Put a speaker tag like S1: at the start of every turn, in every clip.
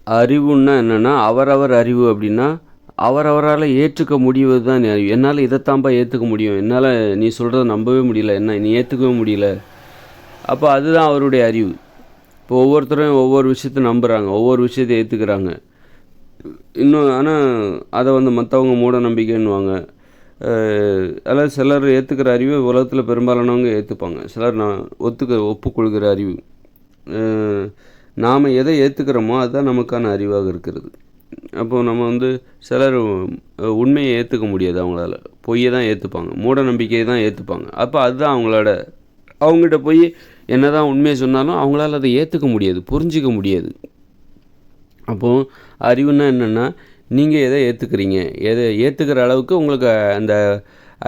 S1: அறிவுன்னா என்னென்னா, அவரவர் அறிவு அப்படின்னா, அவரவரால் ஏற்றுக்க முடிவது தான் அறிவு. என்னால் இதைத்தான்ப்பா ஏற்றுக்க முடியும், என்னால் நீ சொல்கிறத நம்பவே முடியல, என்ன நீ ஏற்றுக்கவே முடியல, அப்போ அதுதான் அவருடைய அறிவு. இப்போ ஒவ்வொருத்தரும் ஒவ்வொரு விஷயத்தை நம்புகிறாங்க, ஒவ்வொரு விஷயத்தை ஏற்றுக்கிறாங்க. இன்னும் ஆனால் அதை வந்து மற்றவங்க மூட நம்பிக்கைன்னுவாங்க. அதாவது சிலர் ஏற்றுக்கிற அறிவு உலகத்தில் பெரும்பாலானவங்க ஏற்றுப்பாங்க, சிலர் நான் ஒப்புக்கொள்கிற அறிவு. நாம் எதை ஏற்றுக்கிறோமோ அதுதான் நமக்கான அறிவாக இருக்கிறது. அப்போது நம்ம வந்து சிலர் உண்மையை ஏற்றுக்க முடியாது, அவங்களால பொய்யை தான் ஏற்றுப்பாங்க, மூட நம்பிக்கையை தான் ஏற்றுப்பாங்க. அப்போ அதுதான் அவங்ககிட்ட போய் என்ன தான் உண்மையை சொன்னாலும் அவங்களால அதை ஏற்றுக்க முடியாது, புரிஞ்சிக்க முடியாது. அப்போது அறிவுன்னா என்னென்னா, நீங்கள் எதை ஏற்றுக்கிறீங்க, எதை ஏற்றுக்கிற அளவுக்கு உங்களுக்கு அந்த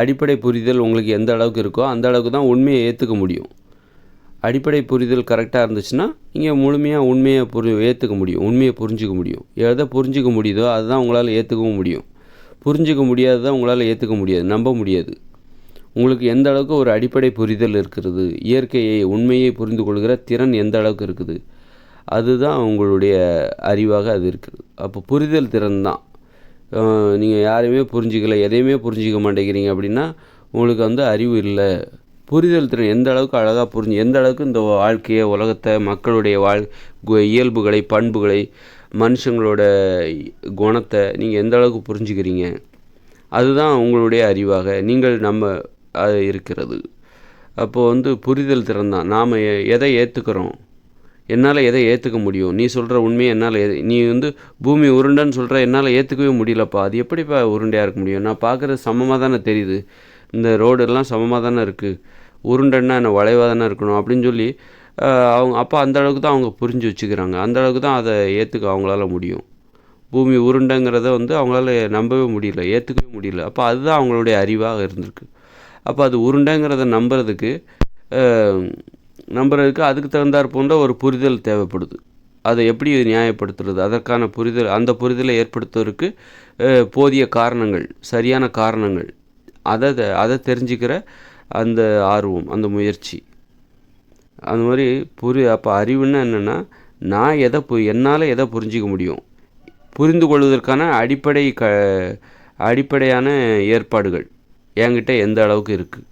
S1: அடிப்படை புரிதல் உங்களுக்கு எந்த அளவுக்கு இருக்கோ அந்த அளவுக்கு தான் உண்மையை ஏற்றுக்க முடியும். அடிப்படை புரிதல் கரெக்டாக இருந்துச்சுன்னா நீங்கள் முழுமையாக உண்மையை ஏற்றுக்க முடியும், உண்மையை புரிஞ்சிக்க முடியும். எதை புரிஞ்சிக்க முடியுதோ அதுதான் உங்களால் ஏற்றுக்கவும் முடியும். புரிஞ்சிக்க முடியாததான் உங்களால் ஏற்றுக்க முடியாது, நம்ப முடியாது. உங்களுக்கு எந்த அளவுக்கு ஒரு அடிப்படை புரிதல் இருக்கிறது, இயற்கையை உண்மையை புரிந்து கொள்கிற திறன் எந்த அளவுக்கு இருக்குது, அதுதான் உங்களுடைய அறிவாக அது இருக்குது. அப்போ புரிதல் திறன் தான். நீங்கள் யாரையுமே புரிஞ்சிக்கலை, எதையுமே புரிஞ்சிக்க மாட்டேங்கிறீங்க அப்படின்னா உங்களுக்கு வந்து அறிவு இல்லை. புரிதல் திறன் எந்த அளவுக்கு அழகாக எந்த அளவுக்கு இந்த வாழ்க்கையை, உலகத்தை, மக்களுடைய இயல்புகளை, பண்புகளை, மனுஷங்களோட குணத்தை நீங்கள் எந்த அளவுக்கு புரிஞ்சுக்கிறீங்க, அதுதான் உங்களுடைய அறிவாக நீங்கள் அது இருக்கிறது. அப்போது வந்து புரிதல் திறன் தான். நாம் எதை ஏற்றுக்கிறோம், என்னால் எதை ஏற்றுக்க முடியும், நீ சொல்கிற உண்மையை என்னால் நீ வந்து பூமி உருண்டைன்னு சொல்கிற, என்னால் ஏற்றுக்கவே முடியலப்பா, அது எப்படிப்பா உருண்டையாக இருக்க முடியும், நான் பார்க்குறது சமமாக தானே தெரியுது, இந்த ரோடெல்லாம் சமமாக தானே இருக்குது, உருண்டைன்னா என்ன வளைவாக தானே இருக்கணும் அப்படின்னு சொல்லி அப்போ அந்த அளவுக்கு தான் அவங்க புரிஞ்சு வச்சுக்கிறாங்க, அந்த அளவுக்கு தான் அதை ஏற்றுக்க அவங்களால முடியும். பூமி உருண்டைங்கிறத வந்து அவங்களால நம்பவே முடியல, ஏற்றுக்கவே முடியல. அப்போ அதுதான் அவங்களுடைய அறிவாக இருந்திருக்கு. அப்போ அது உருண்டைங்கிறத நம்புறதுக்கு அதுக்கு தகுந்தாற் போன்ற ஒரு புரிதல் தேவைப்படுது. அதை எப்படி நியாயப்படுத்துறது, அதற்கான புரிதல், அந்த புரிதலை ஏற்படுத்துவதற்கு போதிய காரணங்கள், சரியான காரணங்கள், அதை தெரிஞ்சுக்கிற அந்த ஆர்வம், அந்த முயற்சி, அந்த மாதிரி அப்போ அறிவுன்னா என்னென்னா, நான் என்னால் எதை புரிஞ்சிக்க முடியும், புரிந்து கொள்வதற்கான அடிப்படையான ஏற்பாடுகள் என்கிட்ட எந்த அளவுக்கு இருக்குது,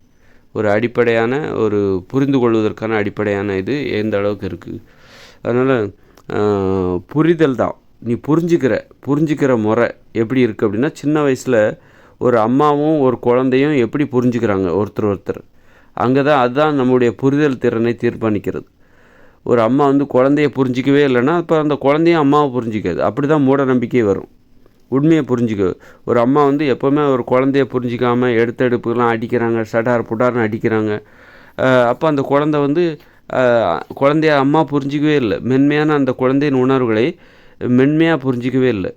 S1: ஒரு அடிப்படையான ஒரு புரிந்து கொள்வதற்கான அடிப்படையான இது எந்த அளவுக்கு இருக்குது. அதனால் புரிதல் தான். நீ புரிஞ்சிக்கிற முறை எப்படி இருக்குது அப்படின்னா, சின்ன வயசில் ஒரு அம்மாவும் ஒரு குழந்தையும் எப்படி புரிஞ்சுக்கிறாங்க ஒருத்தர், அதுதான் நம்முடைய புரிதல் திறனை தீர்மானிக்கிறது. ஒரு அம்மா வந்து குழந்தைய புரிஞ்சிக்கவே இல்லைன்னா அப்போ அந்த குழந்தையும் அம்மாவை புரிஞ்சிக்காது. அப்படி தான் மூட நம்பிக்கை வரும். உண்மையை புரிஞ்சிக்க ஒரு அம்மா வந்து எப்போவுமே ஒரு குழந்தைய புரிஞ்சிக்காமல் எடுப்புலாம் அடிக்கிறாங்க, சடார் புடார்னு அடிக்கிறாங்க. அப்போ அந்த குழந்தை வந்து குழந்தைய அம்மா புரிஞ்சிக்கவே இல்லை, மென்மையான அந்த குழந்தையின் உணர்வுகளை மென்மையாக புரிஞ்சிக்கவே இல்லை.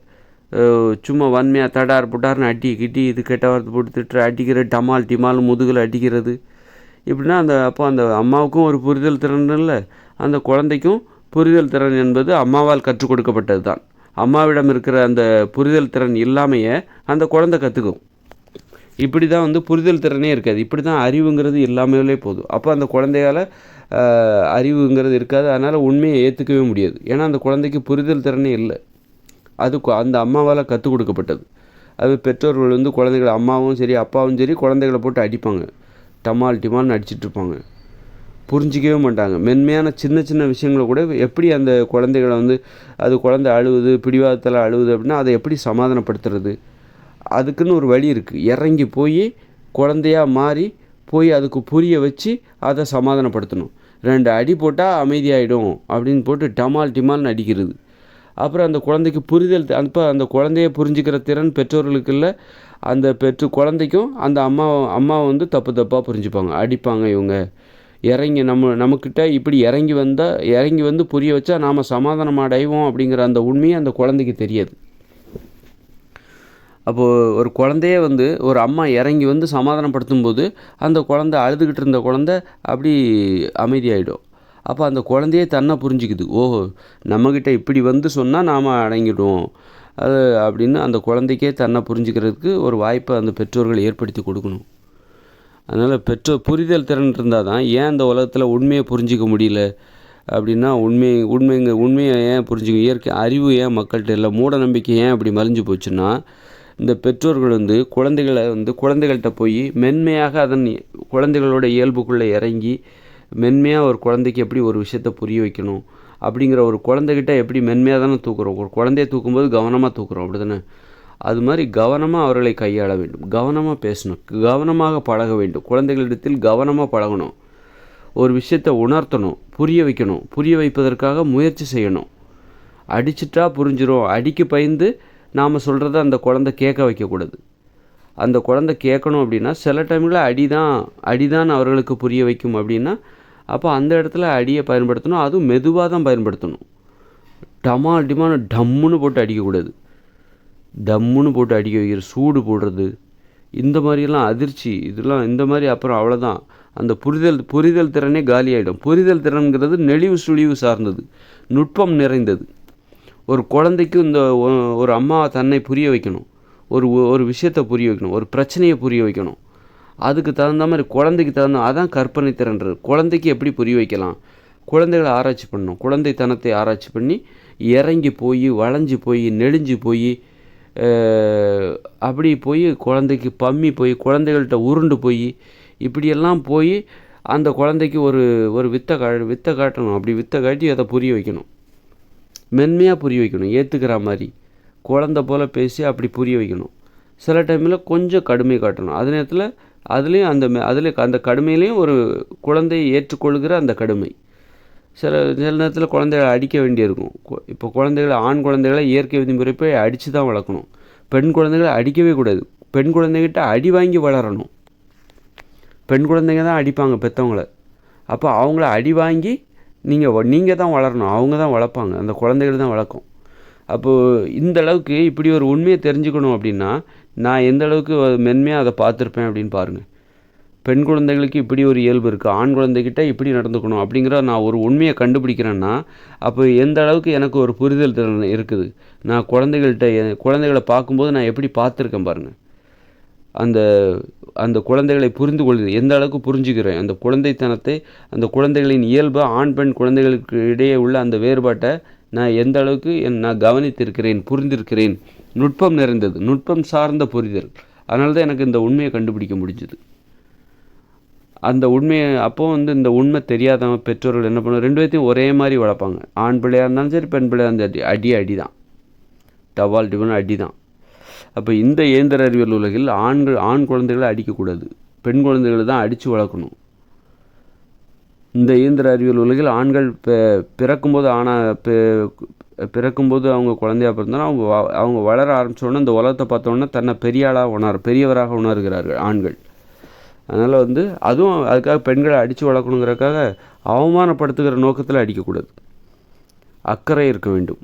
S1: சும்மா வன்மையாக தடார் புட்டார்னு கிட்டி இது கெட்ட வார்த்தை போட்டு திட்டுற, அடிக்கிற, டிமால் முதுகில் அடிக்கிறது. இப்படின்னா அப்போ அந்த அம்மாவுக்கும் ஒரு புரிதல் திறன் இல்லை, அந்த குழந்தைக்கும் புரிதல் திறன் என்பது அம்மாவால் கற்றுக் கொடுக்கப்பட்டது தான். அம்மாவிடம் இருக்கிற அந்த புரிதல் திறன் இல்லாமையே அந்த குழந்தை கற்றுக்கும். இப்படி தான் வந்து புரிதல் திறனே இருக்காது. இப்படி தான் அறிவுங்கிறது இல்லாமலே போதும். அப்போ அந்த குழந்தையால் அறிவுங்கிறது இருக்காது. அதனால் உண்மையை ஏற்றுக்கவே முடியாது. ஏன்னா அந்த குழந்தைக்கு புரிதல் திறனே இல்லை. அது அந்த அம்மாவால் கற்றுக் கொடுக்கப்பட்டது. அது பெற்றோர்கள் வந்து குழந்தைகளை, அம்மாவும் சரி அப்பாவும் சரி, குழந்தைகளை போட்டு அடிப்பாங்க, டிமால்னு அடிச்சிட்ருப்பாங்க, புரிஞ்சிக்கவே மாட்டாங்க. மென்மையான சின்ன விஷயங்களை கூட எப்படி அந்த குழந்தைகளை வந்து அது குழந்தை அழுவுது, பிடிவாதத்தில் அழுவுது அப்படின்னா அதை எப்படி சமாதானப்படுத்துறது, அதுக்குன்னு ஒரு வழி இருக்குது. இறங்கி போய் குழந்தையாக மாறி போய் அதுக்கு புரிய வச்சு அதை சமாதானப்படுத்தணும். 2 அடி போட்டால் அமைதியாகிடும் அப்படின்னு போட்டு டிமால்னு அடிக்கிறது. அப்புறம் அந்த குழந்தைக்கு புரிதல், அப்போ அந்த குழந்தைய புரிஞ்சுக்கிற திறன் பெற்றோர்களுக்கு இல்லை. அந்த குழந்தைக்கும் அந்த அம்மாவை வந்து தப்பாக புரிஞ்சுப்பாங்க, அடிப்பாங்க. இவங்க இறங்கி நமக்கிட்ட இப்படி இறங்கி வந்து புரிய வச்சா நாம் சமாதானம் அடைவோம் அப்படிங்கிற அந்த உண்மையை அந்த குழந்தைக்கு தெரியாது. அப்போது ஒரு குழந்தையே வந்து ஒரு அம்மா இறங்கி வந்து சமாதானப்படுத்தும் போது அந்த குழந்தை, அழுதுகிட்டு இருந்த குழந்தை அப்படி அமைதியாகிடும். அப்போ அந்த குழந்தையே தன்னை புரிஞ்சிக்குது, ஓஹோ நம்மக்கிட்ட இப்படி வந்து சொன்னால் நாம் அடங்கிடுவோம் அது அப்படின்னு அந்த குழந்தைக்கே தன்னை புரிஞ்சுக்கிறதுக்கு ஒரு வாய்ப்பை அந்த பெற்றோர்கள் ஏற்படுத்தி கொடுக்கணும். அதனால் புரிதல் திறன் இருந்தால் தான் ஏன் அந்த உலகத்தில் உண்மையை புரிஞ்சிக்க முடியல, அப்படின்னா உண்மையை ஏன் புரிஞ்சுக்க, இயற்கை அறிவு ஏன் மக்கள்கிட்ட இல்லை, மூட நம்பிக்கை ஏன் அப்படி மறைஞ்சு போச்சுன்னா, இந்த பெற்றோர்கள் குழந்தைகள்கிட்ட போய் மென்மையாக குழந்தைகளோட இயல்புக்குள்ளே இறங்கி மென்மையாக ஒரு குழந்தைக்கு எப்படி ஒரு விஷயத்தை புரிய வைக்கணும் அப்படிங்கிற, ஒரு குழந்தைகிட்ட எப்படி மென்மையாக தானே தூக்குறோம், ஒரு குழந்தைய தூக்கும்போது கவனமாக தூக்குறோம், அப்படி தானே? அது மாதிரி கவனமாக அவர்களை கையாள வேண்டும், கவனமாக பேசணும், கவனமாக பழக வேண்டும், குழந்தைகளிடத்தில் கவனமாக பழகணும், ஒரு விஷயத்தை உணர்த்தணும், புரிய வைக்கணும், புரிய வைப்பதற்காக முயற்சி செய்யணும். அடிச்சிட்டா புரிஞ்சிடும், அடிக்கு பயந்து நாம் சொல்கிறத அந்த குழந்தை கேட்க வைக்கக்கூடாது. அந்த குழந்தை கேட்கணும் அப்படின்னா சில டைமில் அடிதான் அவர்களுக்கு புரிய வைக்கும் அப்படின்னா, அப்போ அந்த இடத்துல அடியை பயன்படுத்தணும், அதுவும் மெதுவாக தான் பயன்படுத்தணும். டம்முன்னு போட்டு அடிக்கக்கூடாது. டம்முன்னு போட்டு அடிக்க வைக்கிற, சூடு போடுறது, இந்த மாதிரியெல்லாம் அதிர்ச்சி, இதெல்லாம் இந்த மாதிரி அப்புறம் அவ்வளோதான், அந்த புரிதல் திறனே காலியாகிடும். புரிதல் திறன்கிறது நெளிவு சுழிவு சார்ந்தது, நுட்பம் நிறைந்தது. ஒரு குழந்தைக்கு ஒரு அம்மா தன்னை புரிய வைக்கணும், ஒரு விஷயத்தை புரிய வைக்கணும், ஒரு பிரச்சனையை புரிய வைக்கணும், அதுக்கு தகுந்த மாதிரி குழந்தைக்கு அதான் கற்பனை திறன்றது. குழந்தைக்கு எப்படி புரிய வைக்கலாம், குழந்தைகளை ஆராய்ச்சி பண்ணணும், குழந்தைத்தனத்தை ஆராய்ச்சி பண்ணி இறங்கி போய் வளைஞ்சு போய் நெளிஞ்சு போய் அப்படி போய் குழந்தைக்கு பம்மி போய் குழந்தைகள்கிட்ட உருண்டு போய் இப்படியெல்லாம் போய் அந்த குழந்தைக்கு ஒரு வித்தை காட்டணும். அப்படி வித்தை காட்டி அதை புரிய வைக்கணும், மென்மையாக புரிய வைக்கணும், ஏற்றுக்கிற மாதிரி குழந்தை போல் பேசி அப்படி புரிய வைக்கணும். சில டைமில் கொஞ்சம் கடுமை காட்டணும், அதே நேரத்தில் அதுலேயும் அந்த கடுமையிலையும் ஒரு குழந்தையை ஏற்றுக்கொள்கிற அந்த கடுமை. சில நேரத்தில் குழந்தைகளை அடிக்க வேண்டியிருக்கும். இப்போ ஆண் குழந்தைகளை இயற்கை விதிமுறைப்பை அடித்து தான் வளர்க்கணும், பெண் குழந்தைகளை அடிக்கவே கூடாது. பெண் குழந்தைகிட்ட அடி வாங்கி வளரணும். பெண் குழந்தைங்க தான் அடிப்பாங்க பெற்றவங்களை, அப்போ அவங்கள அடி வாங்கி நீங்கள் தான் வளரணும், அவங்க தான் வளர்ப்பாங்க, அந்த குழந்தைகள் தான் வளர்க்கும். அப்போது இந்த அளவுக்கு இப்படி ஒரு உண்மையை தெரிஞ்சுக்கணும் அப்படின்னா நான் எந்த அளவுக்கு மென்மையாக அதை பார்த்துருப்பேன் அப்படின்னு பாருங்கள். பெண் குழந்தைகளுக்கு இப்படி ஒரு இயல்பு இருக்குது, ஆண் குழந்தைகிட்ட இப்படி நடந்துக்கணும் அப்படிங்கிற நான் ஒரு உண்மையை கண்டுபிடிக்கிறேன்னா அப்போ எந்த அளவுக்கு எனக்கு ஒரு புரிதல் திறன் இருக்குது. நான் குழந்தைகளை பார்க்கும்போது நான் எப்படி பார்த்துருக்கேன் பாருங்கள். அந்த குழந்தைகளை புரிந்து கொள்வது எந்த அளவுக்கு புரிஞ்சுக்கிறேன், அந்த குழந்தைத்தனத்தை, அந்த குழந்தைகளின் இயல்பு, ஆண் பெண் குழந்தைகளுக்கு இடையே உள்ள அந்த வேறுபாட்டை நான் எந்த அளவுக்கு நான் கவனித்திருக்கிறேன், புரிந்திருக்கிறேன். நுட்பம் நிறைந்தது, நுட்பம் சார்ந்த புரிதல். அதனால தான் எனக்கு இந்த உண்மையை கண்டுபிடிக்க முடிஞ்சுது. அந்த உண்மையை இந்த உண்மை தெரியாதவங்க பெற்றோர்கள் என்ன பண்ணுவாங்க, ரெண்டு பேர்த்தையும் ஒரே மாதிரி வளர்ப்பாங்க. ஆண் பிள்ளையாக இருந்தாலும் சரி, பெண் பிள்ளையாக இருந்தாலும் அடி தான், டவால் டிவன் அடி தான். அப்போ இந்த இயந்திர அறிவியல் உலகில் ஆண் குழந்தைகளை அடிக்கக்கூடாது, பெண் குழந்தைகளை தான் அடித்து வளர்க்கணும். இந்த இயந்திர அறிவியல் உலகில் ஆண்கள் பிறக்கும்போது அவங்க குழந்தையாக பிறந்தாலும் அவங்க வளர ஆரம்பித்தோடனே இந்த உலகத்தை பார்த்தோன்னே தன்னை பெரியவராக உணர்கிறார்கள் ஆண்கள். அதனால் அதுவும் அதுக்காக பெண்களை அடித்து வளர்க்கணுங்கிறதுக்காக அவமானப்படுத்துகிற நோக்கத்தில் அடிக்கக்கூடாது. அக்கறை இருக்க வேண்டும்,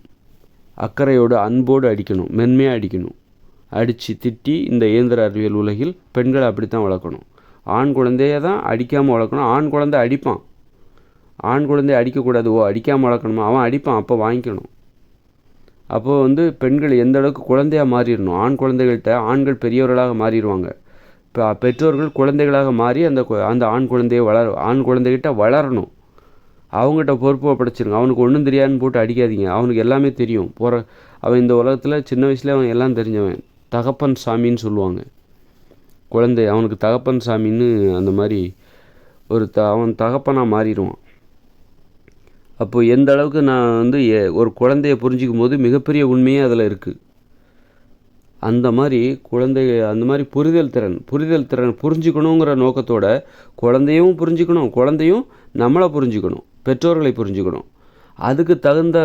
S1: அக்கறையோடு அன்போடு அடிக்கணும், மென்மையாக அடிக்கணும். அடித்து திட்டி இந்த இயந்திர அறிவியல் உலகில் பெண்களை அப்படித்தான் வளர்க்கணும். ஆண் குழந்தைய தான் அடிக்காமல் வளர்க்கணும். ஆண் குழந்தை அடிப்பான், ஆண் குழந்தைய அடிக்கக்கூடாது. அடிக்காமல் வளர்க்கணுமா, அவன் அடிப்பான், அப்போ வாங்கிக்கணும். அப்போது பெண்கள் எந்த அளவுக்கு குழந்தையாக மாறிடணும், ஆண் குழந்தைகள்கிட்ட ஆண்கள் பெரியவர்களாக மாறிடுவாங்க. இப்போ பெற்றோர்கள் குழந்தைகளாக மாறி அந்த ஆண் குழந்தைகிட்ட வளரணும். அவங்ககிட்ட பொறுப்பை படைச்சிருங்க. அவனுக்கு ஒன்றும் தெரியாதுன்னு போட்டு அடிக்காதீங்க, அவனுக்கு எல்லாமே தெரியும். அவன் இந்த உலகத்தில் சின்ன வயசுல அவன் எல்லாம் தெரிஞ்சவன். தகப்பன் சாமின்னு சொல்லுவாங்க. குழந்தை அவனுக்கு தகப்பன் சாமின்னு அந்த மாதிரி அவன் தகப்பனாக மாறிடுவான். அப்போது எந்த அளவுக்கு நான் ஒரு குழந்தைய புரிஞ்சிக்கும் போது மிகப்பெரிய உண்மையே அதில் இருக்குது. அந்த மாதிரி புரிதல் திறன் புரிஞ்சுக்கணுங்கிற நோக்கத்தோட குழந்தையும் புரிஞ்சுக்கணும், குழந்தையும் நம்மளை புரிஞ்சுக்கணும், பெற்றோர்களை புரிஞ்சுக்கணும். அதுக்கு தகுந்த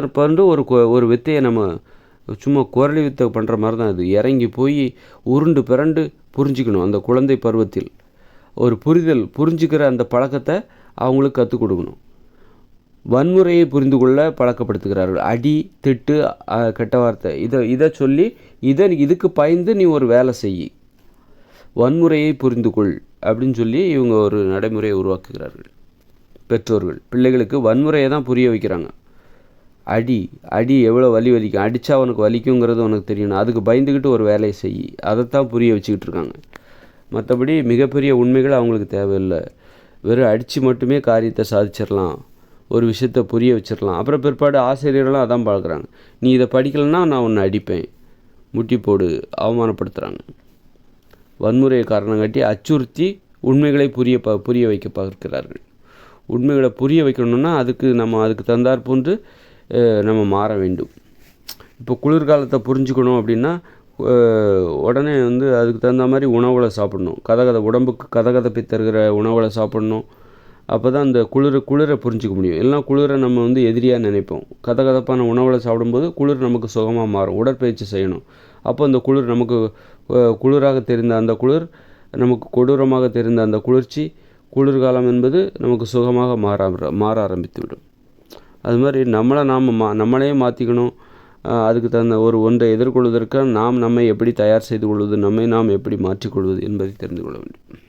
S1: ஒரு வித்தையை நம்ம சும்மா குரலி வித்தை பண்ணுற மாதிரி தான். அது இறங்கி போய் உருண்டு பிறண்டு புரிஞ்சுக்கணும். அந்த குழந்தை பருவத்தில் ஒரு புரிஞ்சுக்கிற அந்த பழக்கத்தை அவங்களுக்கு கற்றுக் கொடுக்கணும். வன்முறையை புரிந்து கொள்ள பழக்கப்படுத்துகிறார்கள். அடி, திட்டு, கெட்ட வார்த்தை, இதை சொல்லி இதுக்கு பயந்து நீ ஒரு வேலை செய், வன்முறையை புரிந்து கொள் அப்படின்னு சொல்லி இவங்க ஒரு நடைமுறையை உருவாக்குகிறார்கள். பெற்றோர்கள் பிள்ளைகளுக்கு வன்முறையை தான் புரிய வைக்கிறாங்க. அடி எவ்வளோ வலிக்கும், அடித்தா அவனுக்கு வலிக்குங்கிறது உனக்கு தெரியணும், அதுக்கு பயந்துக்கிட்டு ஒரு வேலையை செய், அதைத்தான் புரிய வச்சுக்கிட்டு இருக்காங்க. மற்றபடி மிகப்பெரிய உண்மைகள் அவங்களுக்கு தேவையில்லை. வெறும் அடித்து மட்டுமே காரியத்தை சாதிச்சிடலாம், ஒரு விஷயத்தை புரிய வச்சிடலாம். அப்புறம் பிற்பாடு ஆசிரியர்களும் அதான் பார்க்குறாங்க. நீ இதை படிக்கலைன்னா நான் உன்னை அடிப்பேன், முட்டி போடு, அவமானப்படுத்துகிறாங்க. வன்முறையை காரணம் காட்டி அச்சுறுத்தி உண்மைகளை புரிய வைக்க பார்க்கிறார்கள். உண்மைகளை புரிய வைக்கணும்னா அதுக்கு தந்தார் போன்று நம்ம மாற வேண்டும். இப்போ குளிர்காலத்தை புரிஞ்சுக்கணும் அப்படின்னா உடனே அதுக்கு தகுந்த மாதிரி உணவுகளை சாப்பிடணும். உடம்புக்கு கதகதப்பை தருகிற உணவுகளை சாப்பிடணும். அப்போ தான் அந்த குளிரை புரிஞ்சிக்க முடியும். இல்லைனா குளிரை நம்ம எதிரியாக நினைப்போம். கதகதப்பான உணவுகளை சாப்பிடும்போது குளிர் நமக்கு சுகமாக மாறும். உடற்பயிற்சி செய்யணும். அப்போ அந்த குளிர் நமக்கு குளிராக தெரிந்த அந்த குளிர் நமக்கு கொடூரமாக தெரிந்த அந்த குளிர்ச்சி, குளிர்காலம் என்பது நமக்கு சுகமாக மாற ஆரம்பித்துவிடும். அது மாதிரி நம்மளே மாற்றிக்கணும். அதுக்கு தகுந்த ஒன்றை எதிர்கொள்வதற்கு நம்மை எப்படி தயார் செய்து கொள்வது, நம்மை நாம் எப்படி மாற்றிக்கொள்வது என்பதை தெரிந்து கொள்ள வேண்டும்.